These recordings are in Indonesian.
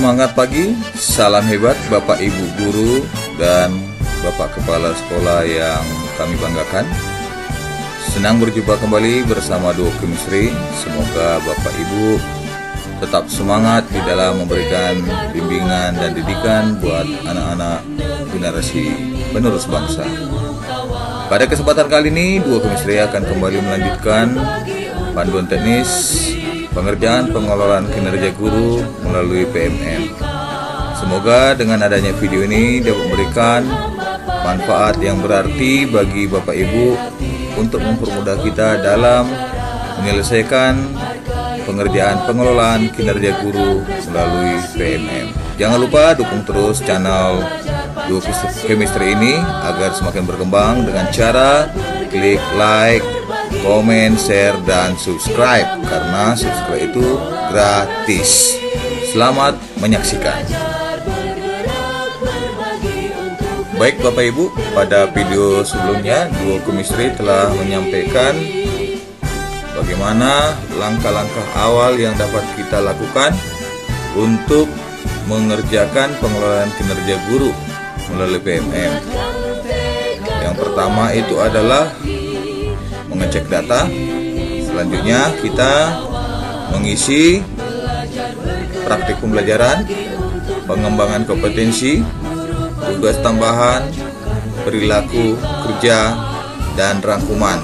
semangat pagi, salam hebat Bapak Ibu guru dan Bapak Kepala Sekolah yang kami banggakan. Senang berjumpa kembali bersama Duo Chemistry. Semoga Bapak Ibu tetap semangat di dalam memberikan bimbingan dan didikan buat anak-anak generasi penerus bangsa. Pada kesempatan kali ini, Duo Chemistry akan kembali melanjutkan panduan teknis pengerjaan pengelolaan kinerja guru melalui PMM. Semoga dengan adanya video ini dapat memberikan manfaat yang berarti bagi Bapak Ibu untuk mempermudah kita dalam menyelesaikan pengerjaan pengelolaan kinerja guru melalui PMM. Jangan lupa dukung terus channel Duo Chemistry ini agar semakin berkembang dengan cara klik like, komen, share, dan subscribe, karena subscribe itu gratis. Selamat menyaksikan. Baik Bapak Ibu, pada video sebelumnya Duo Chemistry telah menyampaikan bagaimana langkah-langkah awal yang dapat kita lakukan untuk mengerjakan pengelolaan kinerja guru melalui PMM. Yang pertama itu adalah mengecek data. Selanjutnya kita mengisi praktik pembelajaran, pengembangan kompetensi, tugas tambahan, perilaku kerja, dan rangkuman.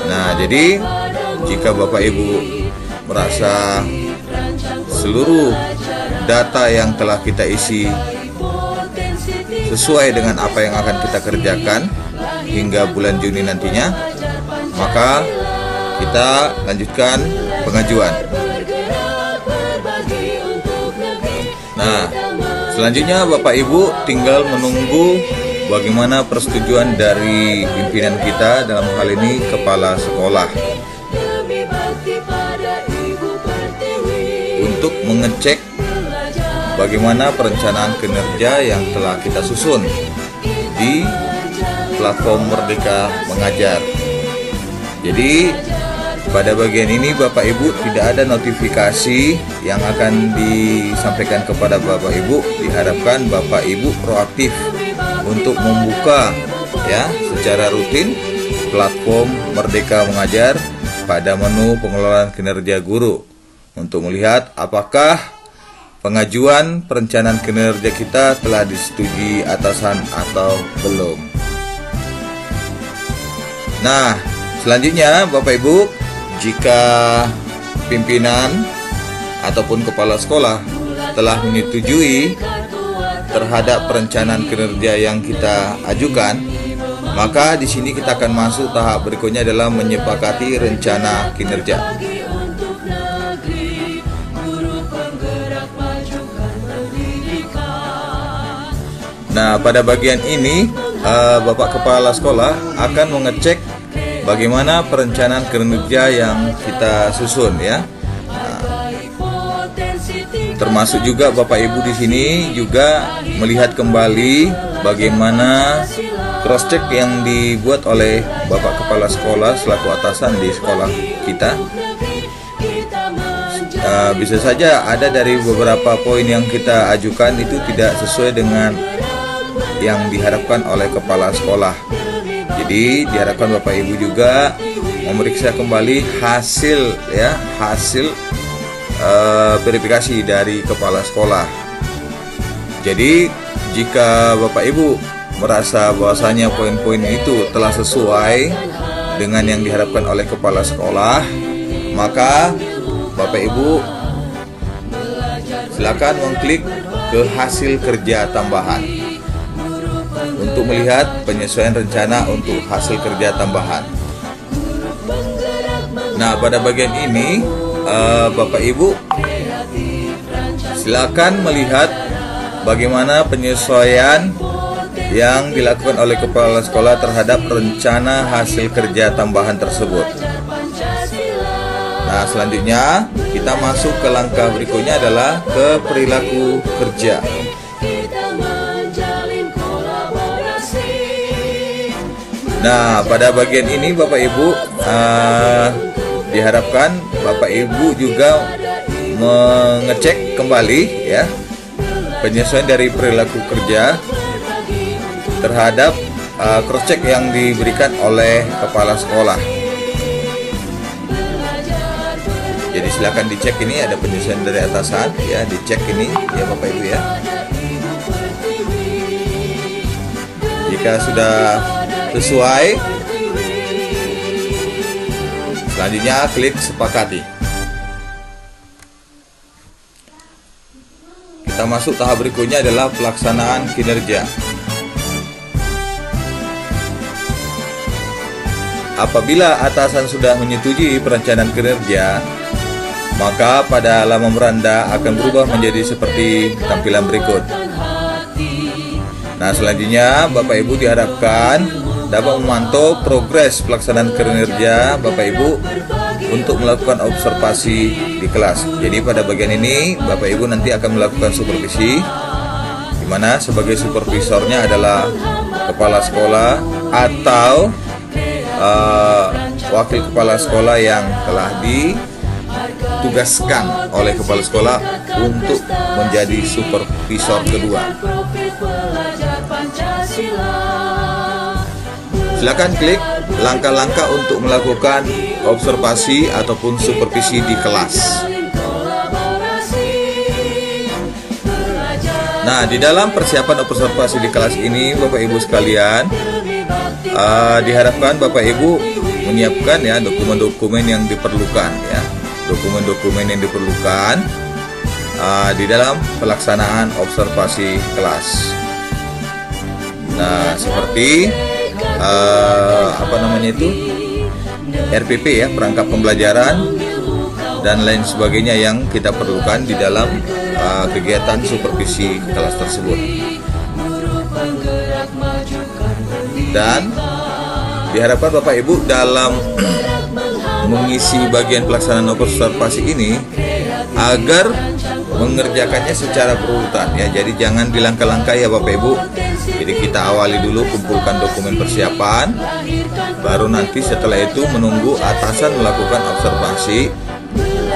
Nah, jadi jika Bapak Ibu merasa seluruh data yang telah kita isi sesuai dengan apa yang akan kita kerjakan hingga bulan Juni nantinya, maka kita lanjutkan pengajuan. Nah, selanjutnya Bapak Ibu tinggal menunggu bagaimana persetujuan dari pimpinan kita, dalam hal ini kepala sekolah, untuk mengecek bagaimana perencanaan kinerja yang telah kita susun di platform Merdeka Mengajar. Jadi pada bagian ini Bapak Ibu tidak ada notifikasi yang akan disampaikan kepada Bapak Ibu. Diharapkan Bapak Ibu proaktif untuk membuka secara rutin platform Merdeka Mengajar pada menu pengelolaan kinerja guru untuk melihat apakah pengajuan perencanaan kinerja kita telah disetujui atasan atau belum. Nah, selanjutnya Bapak Ibu, jika pimpinan ataupun kepala sekolah telah menyetujui terhadap perencanaan kinerja yang kita ajukan, maka di sini kita akan masuk tahap berikutnya adalah menyepakati rencana kinerja. Nah, pada bagian ini Bapak Kepala Sekolah akan mengecek bagaimana perencanaan kinerja yang kita susun ya. Nah, termasuk juga Bapak Ibu di sini juga melihat kembali bagaimana cross check yang dibuat oleh Bapak Kepala Sekolah selaku atasan di sekolah kita. Bisa saja ada dari beberapa poin yang kita ajukan itu tidak sesuai dengan yang diharapkan oleh kepala sekolah. Jadi diharapkan Bapak Ibu juga memeriksa kembali hasil verifikasi dari kepala sekolah. Jadi jika Bapak Ibu merasa bahwasanya poin-poin itu telah sesuai dengan yang diharapkan oleh kepala sekolah, maka Bapak Ibu silakan mengklik ke hasil kerja tambahan untuk melihat penyesuaian rencana untuk hasil kerja tambahan. Nah, pada bagian ini Bapak Ibu silakan melihat bagaimana penyesuaian yang dilakukan oleh kepala sekolah terhadap rencana hasil kerja tambahan tersebut. Nah, selanjutnya kita masuk ke langkah berikutnya adalah ke perilaku kerja. Nah, pada bagian ini Bapak Ibu diharapkan Bapak Ibu juga mengecek kembali ya penyesuaian dari perilaku kerja terhadap cross check yang diberikan oleh kepala sekolah. Jadi silakan dicek, ini ada penyesuaian dari atasan ya, dicek ini ya Bapak Ibu ya. Jika sudah sesuai, selanjutnya klik sepakati. Kita masuk tahap berikutnya adalah pelaksanaan kinerja. Apabila atasan sudah menyetujui perencanaan kinerja, maka pada halaman beranda akan berubah menjadi seperti tampilan berikut. Nah, selanjutnya Bapak Ibu diharapkan dapat memantau progres pelaksanaan kinerja Bapak Ibu untuk melakukan observasi di kelas. Jadi pada bagian ini Bapak Ibu nanti akan melakukan supervisi, di mana sebagai supervisornya adalah kepala sekolah atau wakil kepala sekolah yang telah ditugaskan oleh kepala sekolah untuk menjadi supervisor kedua. Silakan klik langkah-langkah untuk melakukan observasi ataupun supervisi di kelas. Nah, di dalam persiapan observasi di kelas ini Bapak Ibu sekalian, diharapkan Bapak Ibu menyiapkan ya dokumen-dokumen yang diperlukan ya, dokumen-dokumen yang diperlukan di dalam pelaksanaan observasi kelas. Nah, seperti RPP ya, perangkap pembelajaran dan lain sebagainya yang kita perlukan di dalam kegiatan supervisi kelas tersebut. Dan diharapkan Bapak Ibu dalam mengisi bagian pelaksanaan observasi ini agar mengerjakannya secara berurutan ya. Jadi jangan dilangkah-langkah ya Bapak Ibu. Jadi kita awali dulu, kumpulkan dokumen persiapan, baru nanti setelah itu menunggu atasan melakukan observasi.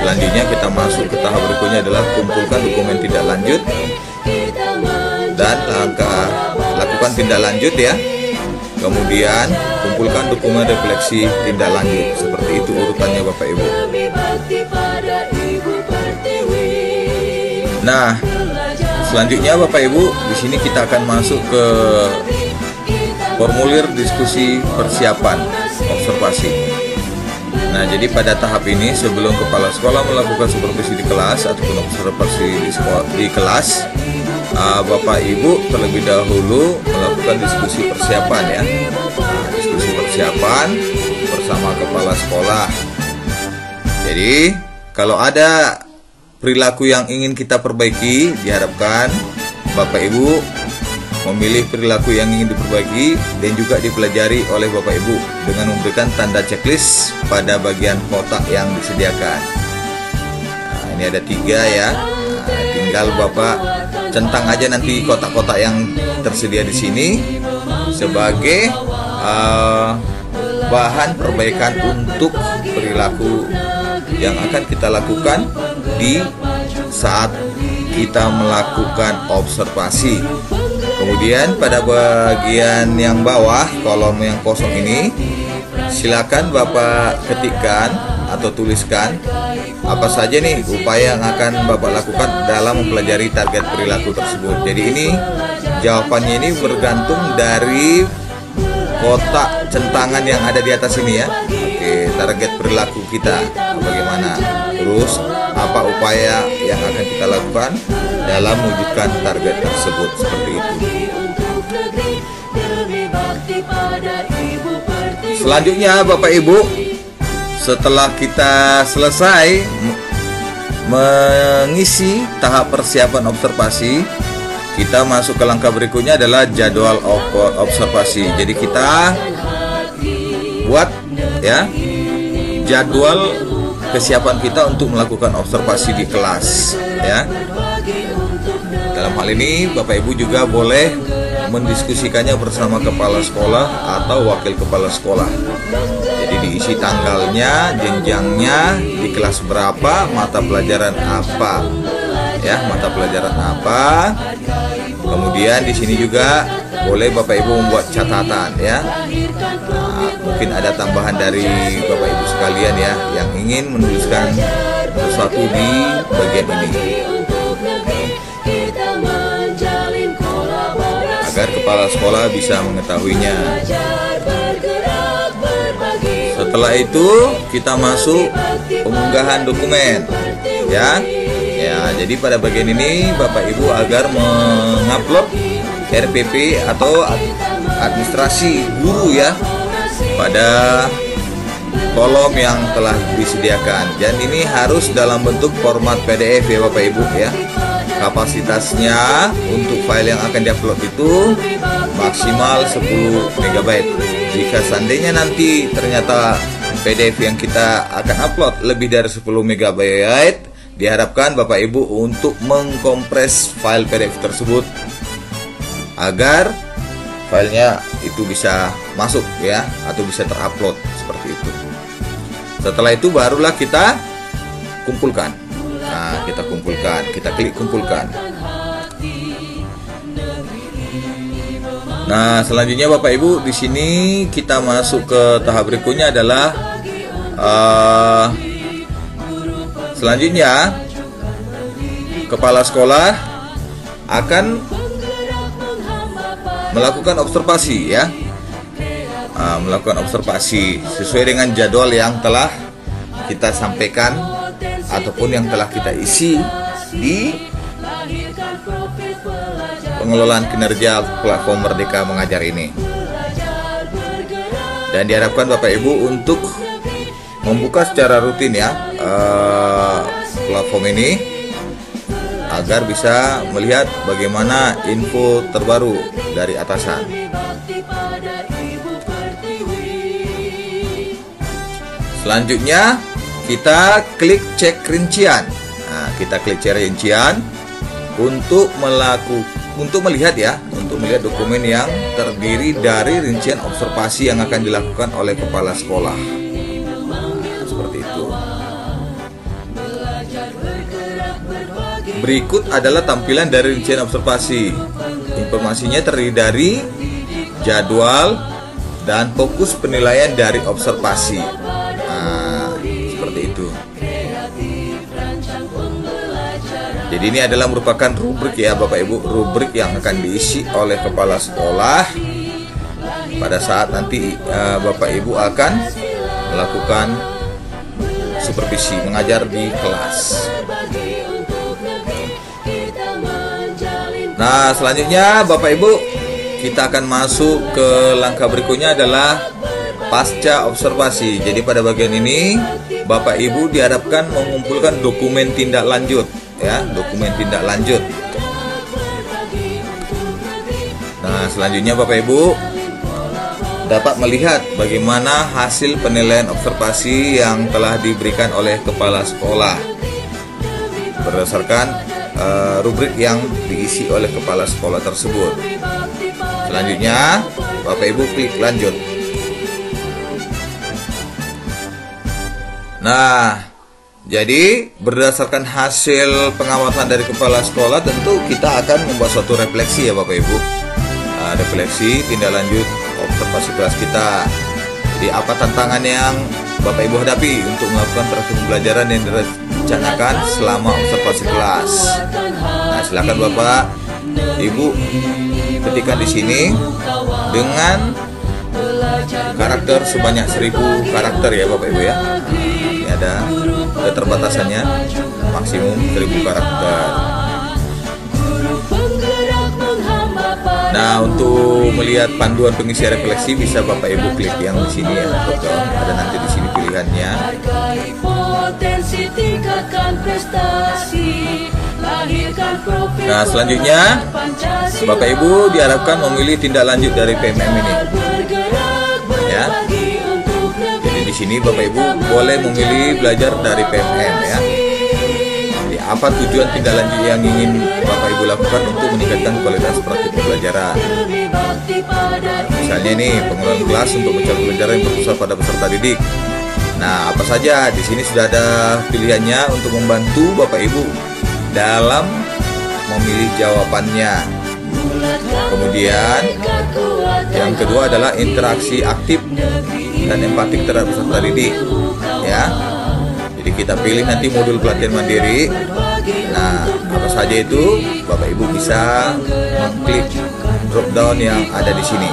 Selanjutnya kita masuk ke tahap berikutnya adalah kumpulkan dokumen tindak lanjut dan lakukan tindak lanjut ya. Kemudian kumpulkan dokumen refleksi tindak lanjut. Seperti itu urutannya Bapak Ibu. Nah, selanjutnya Bapak Ibu, di sini kita akan masuk ke formulir diskusi persiapan observasi. Nah, jadi pada tahap ini sebelum kepala sekolah melakukan supervisi di kelas ataupun observasi di kelas, Bapak Ibu terlebih dahulu melakukan diskusi persiapan ya. Nah, diskusi persiapan bersama kepala sekolah. Jadi kalau ada perilaku yang ingin kita perbaiki, diharapkan Bapak Ibu memilih perilaku yang ingin diperbaiki dan juga dipelajari oleh Bapak Ibu dengan memberikan tanda checklist pada bagian kotak yang disediakan. Nah, ini ada 3 ya. Nah, tinggal Bapak centang aja nanti kotak-kotak yang tersedia di sini sebagai bahan perbaikan untuk perilaku yang akan kita lakukan di saat kita melakukan observasi. Kemudian pada bagian yang bawah kolom yang kosong ini silakan Bapak ketikkan atau tuliskan apa saja nih upaya yang akan Bapak lakukan dalam mempelajari target perilaku tersebut. Jadi ini jawabannya ini bergantung dari kotak centangan yang ada di atas ini ya. Oke, target perilaku kita bagaimana, terus apa upaya yang akan kita lakukan dalam mewujudkan target tersebut, seperti itu. Selanjutnya Bapak Ibu, setelah kita selesai mengisi tahap persiapan observasi, kita masuk ke langkah berikutnya adalah jadwal observasi. Jadi kita buat ya jadwal kesiapan kita untuk melakukan observasi di kelas ya. Dalam hal ini Bapak Ibu juga boleh mendiskusikannya bersama kepala sekolah atau wakil kepala sekolah. Jadi diisi tanggalnya, jenjangnya, di kelas berapa, mata pelajaran apa, ya, mata pelajaran apa. Kemudian di sini juga boleh Bapak Ibu membuat catatan, ya. Nah, mungkin ada tambahan dari Bapak Ibu sekalian ya yang ingin menuliskan sesuatu di bagian ini, agar kepala sekolah bisa mengetahuinya. Setelah itu kita masuk pengunggahan dokumen, ya. Ya, jadi pada bagian ini Bapak Ibu agar mengupload RPP atau administrasi guru ya pada kolom yang telah disediakan, dan ini harus dalam bentuk format PDF ya Bapak Ibu ya. Kapasitasnya untuk file yang akan diupload itu maksimal 10 MB. Jika seandainya nanti ternyata PDF yang kita akan upload lebih dari 10 MB, diharapkan Bapak Ibu untuk mengkompres file PDF tersebut agar filenya itu bisa masuk ya, atau bisa terupload seperti itu. Setelah itu barulah kita kumpulkan. Nah, kita kumpulkan, kita klik kumpulkan. Nah, selanjutnya Bapak Ibu di sini kita masuk ke tahap berikutnya adalah selanjutnya kepala sekolah akan melakukan observasi ya, melakukan observasi sesuai dengan jadwal yang telah kita sampaikan ataupun yang telah kita isi di pengelolaan kinerja platform Merdeka Mengajar ini. Dan diharapkan Bapak Ibu untuk membuka secara rutin ya platform ini agar bisa melihat bagaimana info terbaru dari atasan. Selanjutnya kita klik cek rincian. Nah, kita klik cek rincian untuk melihat ya, untuk melihat dokumen yang terdiri dari rincian observasi yang akan dilakukan oleh kepala sekolah. Nah, seperti itu. Berikut adalah tampilan dari rincian observasi. Informasinya terdiri dari jadwal dan fokus penilaian dari observasi. Nah, seperti itu. Jadi ini adalah merupakan rubrik ya Bapak Ibu, rubrik yang akan diisi oleh kepala sekolah pada saat nanti Bapak Ibu akan melakukan supervisi mengajar di kelas. Nah, selanjutnya Bapak Ibu kita akan masuk ke langkah berikutnya adalah pasca observasi. Jadi pada bagian ini Bapak Ibu diharapkan mengumpulkan dokumen tindak lanjut ya, dokumen tindak lanjut. Nah, selanjutnya Bapak Ibu dapat melihat bagaimana hasil penilaian observasi yang telah diberikan oleh kepala sekolah berdasarkan rubrik yang diisi oleh kepala sekolah tersebut. Selanjutnya Bapak Ibu klik lanjut. Nah, jadi berdasarkan hasil pengamatan dari kepala sekolah tentu kita akan membuat suatu refleksi ya Bapak Ibu. Refleksi tindak lanjut observasi kelas kita. Jadi apa tantangan yang Bapak Ibu hadapi untuk melakukan proses pembelajaran yang direncanakan selama observasi kelas. Nah, silakan Bapak Ibu ketikkan di sini dengan karakter sebanyak 1000 karakter ya Bapak Ibu ya. Ini ada keterbatasannya maksimum 1000 karakter. Nah, untuk melihat panduan pengisi refleksi bisa Bapak Ibu klik yang di sini ya, betul. Ada nanti di sini pilihannya. Nah, selanjutnya Bapak Ibu diharapkan memilih tindak lanjut dari PMM ini. Ya. Jadi di sini Bapak Ibu boleh memilih belajar dari PMM ya. Jadi apa tujuan tindak lanjut yang ingin Bapak Ibu lakukan untuk meningkatkan kualitas praktik pembelajaran. Misalnya nih, pengelolaan kelas untuk mencari pembelajaran yang berpusat pada peserta didik. Nah, apa saja di sini sudah ada pilihannya untuk membantu Bapak Ibu dalam memilih jawabannya. Kemudian yang kedua adalah interaksi aktif dan empatik terhadap peserta didik, ya. Jadi kita pilih nanti modul pelatihan mandiri. Nah, apa saja itu Bapak Ibu bisa mengklik drop down yang ada di sini.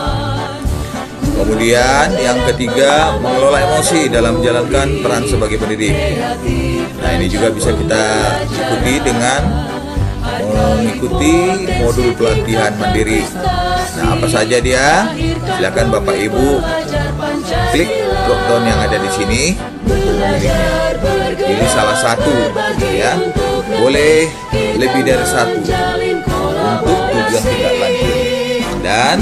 Kemudian yang ketiga, mengelola emosi dalam menjalankan peran sebagai pendidik. Nah, ini juga bisa kita ikuti dengan mengikuti modul pelatihan mandiri. Nah, apa saja dia? Silakan Bapak Ibu klik drop down yang ada di sini untuk memilihnya. Pilih salah satu, ya. Boleh lebih dari satu untuk tujuan tindak lanjut. Dan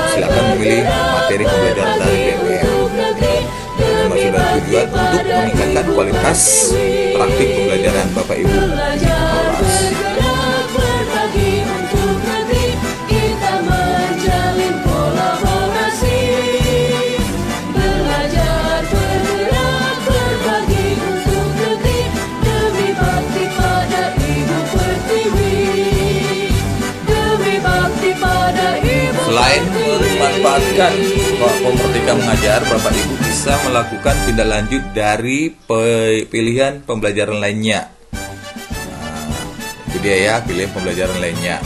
silakan memilih materi pembelajaran dari PMM. Maksud dan tujuan untuk meningkatkan kualitas praktik pembelajaran Bapak Ibu di kelas. Selain memanfaatkan Merdeka Mengajar, Bapak Ibu bisa melakukan tindak lanjut dari pilihan pembelajaran lainnya. Nah, itu dia ya, pilihan pembelajaran lainnya.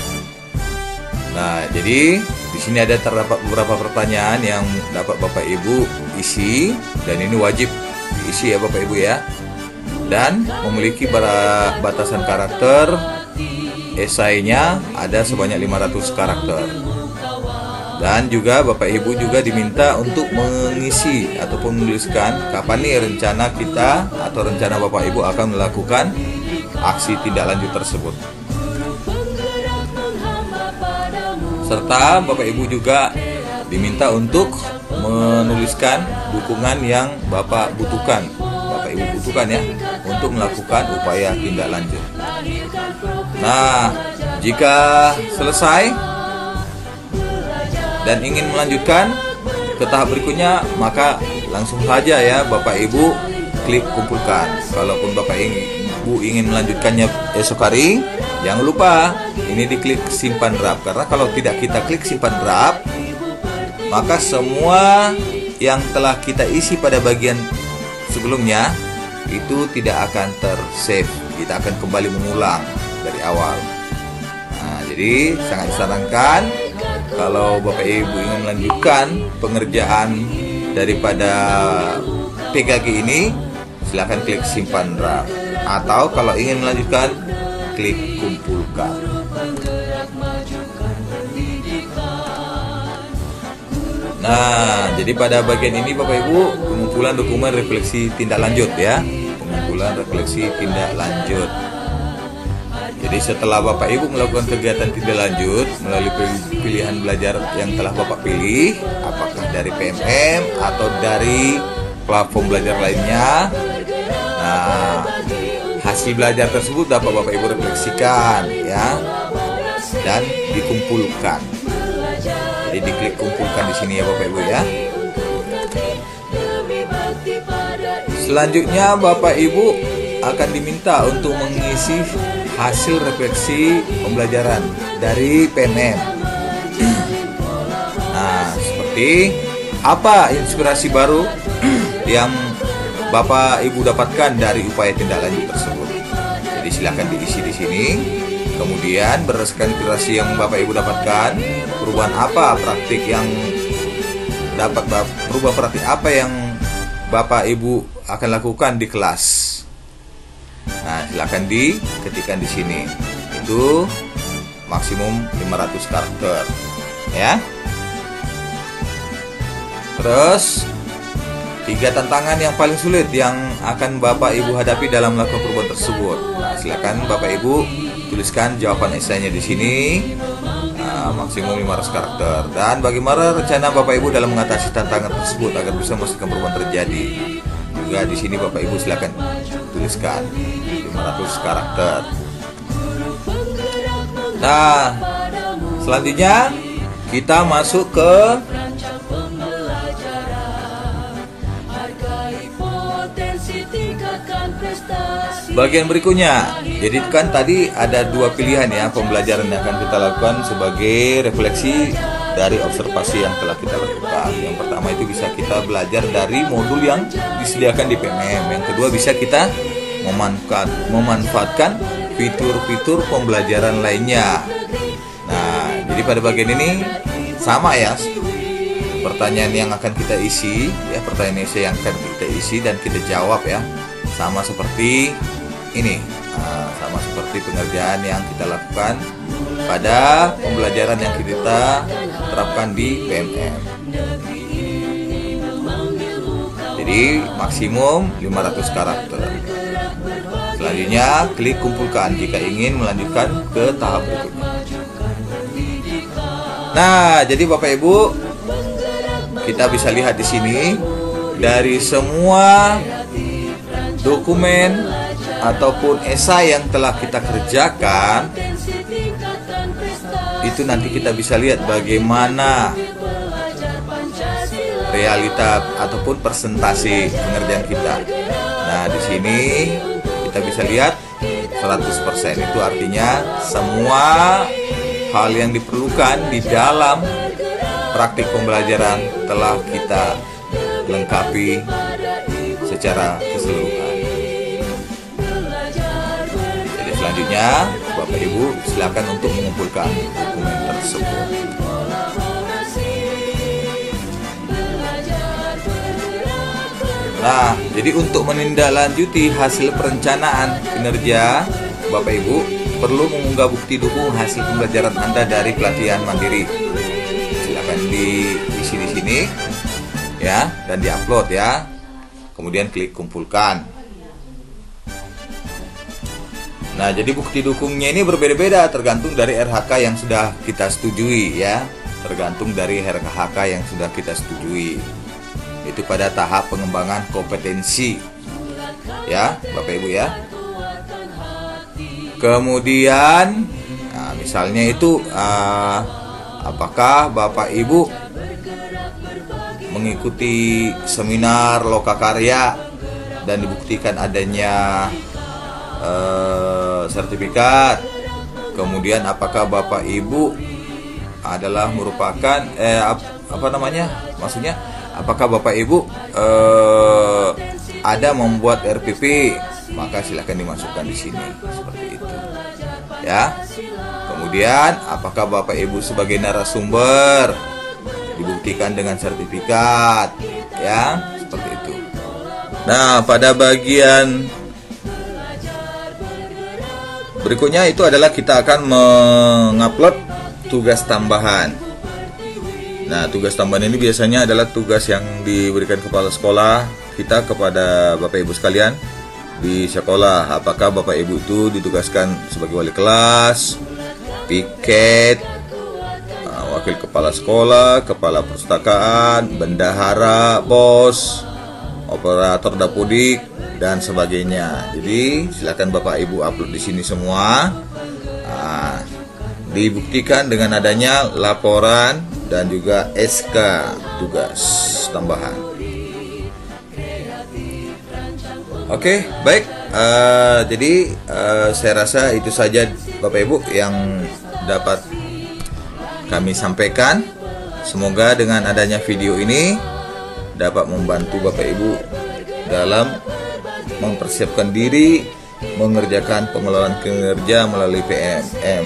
Nah, jadi di sini ada terdapat beberapa pertanyaan yang dapat Bapak Ibu isi, dan ini wajib diisi ya Bapak Ibu ya. Dan memiliki batasan karakter, esainya ada sebanyak 500 karakter. Dan juga Bapak Ibu juga diminta untuk mengisi ataupun menuliskan kapan nih rencana kita atau rencana Bapak Ibu akan melakukan aksi tindak lanjut tersebut. Serta Bapak Ibu juga diminta untuk menuliskan dukungan yang Bapak butuhkan, Bapak Ibu butuhkan ya, untuk melakukan upaya tindak lanjut. Nah, jika selesai dan ingin melanjutkan ke tahap berikutnya, maka langsung saja ya Bapak Ibu klik kumpulkan. Kalaupun Bapak Ibu ingin melanjutkannya esok hari, jangan lupa ini diklik simpan draft, karena kalau tidak kita klik simpan draft, maka semua yang telah kita isi pada bagian sebelumnya itu tidak akan tersave. Kita akan kembali mengulang dari awal. Nah, jadi sangat disarankan kalau Bapak Ibu ingin melanjutkan pengerjaan daripada PKG ini, silakan klik simpan draft. Atau kalau ingin melanjutkan, klik kumpulkan. Nah, jadi pada bagian ini Bapak Ibu, pengumpulan dokumen refleksi tindak lanjut ya. Pengumpulan refleksi tindak lanjut. Jadi setelah Bapak Ibu melakukan kegiatan tindak lanjut melalui pilihan belajar yang telah Bapak pilih, apakah dari PMM atau dari platform belajar lainnya, nah, hasil belajar tersebut dapat Bapak Ibu refleksikan ya, dan dikumpulkan. Jadi diklik kumpulkan di sini ya Bapak Ibu ya. Selanjutnya Bapak Ibu akan diminta untuk mengisi hasil refleksi pembelajaran dari PMM. Nah, seperti apa inspirasi baru yang Bapak Ibu dapatkan dari upaya tindak lanjut tersebut? Jadi silakan diisi di sini. Kemudian berdasarkan inspirasi yang Bapak Ibu dapatkan, perubahan apa praktik yang praktik apa yang Bapak Ibu akan lakukan di kelas? Nah, silakan diketikkan di sini. Itu maksimum 500 karakter, ya. Terus 3 tantangan yang paling sulit yang akan Bapak Ibu hadapi dalam melakukan perubahan tersebut. Nah, silakan Bapak Ibu tuliskan jawaban esainya di sini. Nah, maksimum 500 karakter. Dan bagaimana rencana Bapak Ibu dalam mengatasi tantangan tersebut agar bisa memastikan perubahan terjadi? juga di sini Bapak Ibu silakan tuliskan 500 karakter. Nah, selanjutnya kita masuk ke bagian berikutnya. Jadi kan tadi ada dua pilihan ya pembelajaran yang akan kita lakukan sebagai refleksi dari observasi yang telah kita lakukan. Yang pertama itu bisa kita belajar dari modul yang disediakan di PMM. Yang kedua bisa kita memanfaatkan fitur-fitur pembelajaran lainnya. Nah, jadi pada bagian ini sama ya. Pertanyaan yang akan kita isi ya, pertanyaan essay yang akan kita isi dan kita jawab ya. Sama seperti ini, sama seperti pengerjaan yang kita lakukan pada pembelajaran yang kita terapkan di PMM. Jadi maksimum 500 karakter. Selanjutnya klik kumpulkan jika ingin melanjutkan ke tahap berikutnya. Nah, jadi Bapak Ibu, kita bisa lihat di sini dari semua dokumen ataupun esai yang telah kita kerjakan, itu nanti kita bisa lihat bagaimana realita ataupun presentasi pengerjaan kita. Nah, di sini kita bisa lihat 100%. Itu artinya semua hal yang diperlukan di dalam praktik pembelajaran telah kita lengkapi secara keseluruhan. Jadi selanjutnya Bapak Ibu silakan untuk mengumpulkan dokumen tersebut. Nah, jadi untuk menindaklanjuti hasil perencanaan kinerja, Bapak Ibu perlu mengunggah bukti dukung hasil pembelajaran Anda dari pelatihan mandiri. Silakan diisi di sini ya dan diupload ya. Kemudian klik kumpulkan. Nah, jadi bukti dukungnya ini berbeda-beda tergantung dari RHK yang sudah kita setujui ya. Tergantung dari RHK yang sudah kita setujui. Itu pada tahap pengembangan kompetensi ya Bapak Ibu ya. Kemudian nah, misalnya itu apakah Bapak Ibu mengikuti seminar lokakarya dan dibuktikan adanya sertifikat. Kemudian apakah Bapak Ibu adalah merupakan maksudnya apakah Bapak Ibu ada membuat RPP, maka silahkan dimasukkan di sini seperti itu ya. Kemudian apakah Bapak Ibu sebagai narasumber dibuktikan dengan sertifikat ya, seperti itu. Nah, pada bagian berikutnya itu adalah kita akan mengupload tugas tambahan. Nah, tugas tambahan ini biasanya adalah tugas yang diberikan kepala sekolah kita kepada Bapak Ibu sekalian di sekolah. Apakah Bapak Ibu itu ditugaskan sebagai wali kelas, piket, wakil kepala sekolah, kepala perpustakaan, bendahara, bos, operator dapodik, dan sebagainya. Jadi silakan Bapak Ibu upload di sini semua. Nah, dibuktikan dengan adanya laporan dan juga SK tugas tambahan. Oke, baik. Jadi saya rasa itu saja Bapak Ibu yang dapat kami sampaikan. Semoga dengan adanya video ini dapat membantu Bapak Ibu dalam mempersiapkan diri mengerjakan pengelolaan kinerja melalui PMM.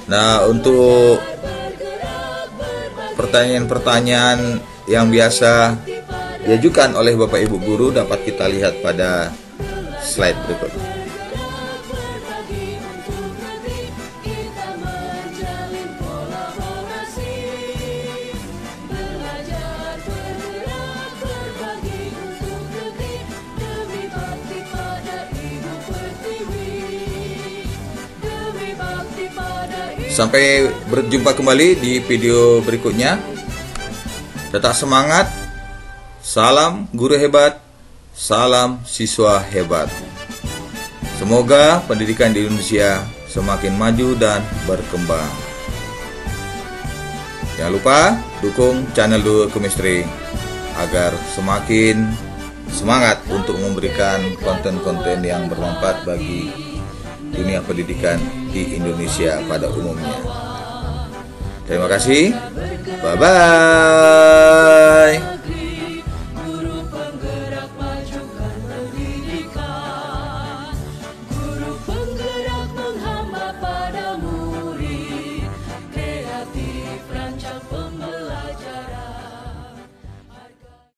Nah, untuk pertanyaan-pertanyaan yang biasa diajukan oleh Bapak Ibu guru dapat kita lihat pada slide berikut. Sampai berjumpa kembali di video berikutnya. Tetap semangat. Salam guru hebat. Salam siswa hebat. Semoga pendidikan di Indonesia semakin maju dan berkembang. Jangan lupa dukung channel Duo Chemistry agar semakin semangat untuk memberikan konten-konten yang bermanfaat bagi dunia pendidikan di Indonesia pada umumnya. Terima kasih. Bye-bye.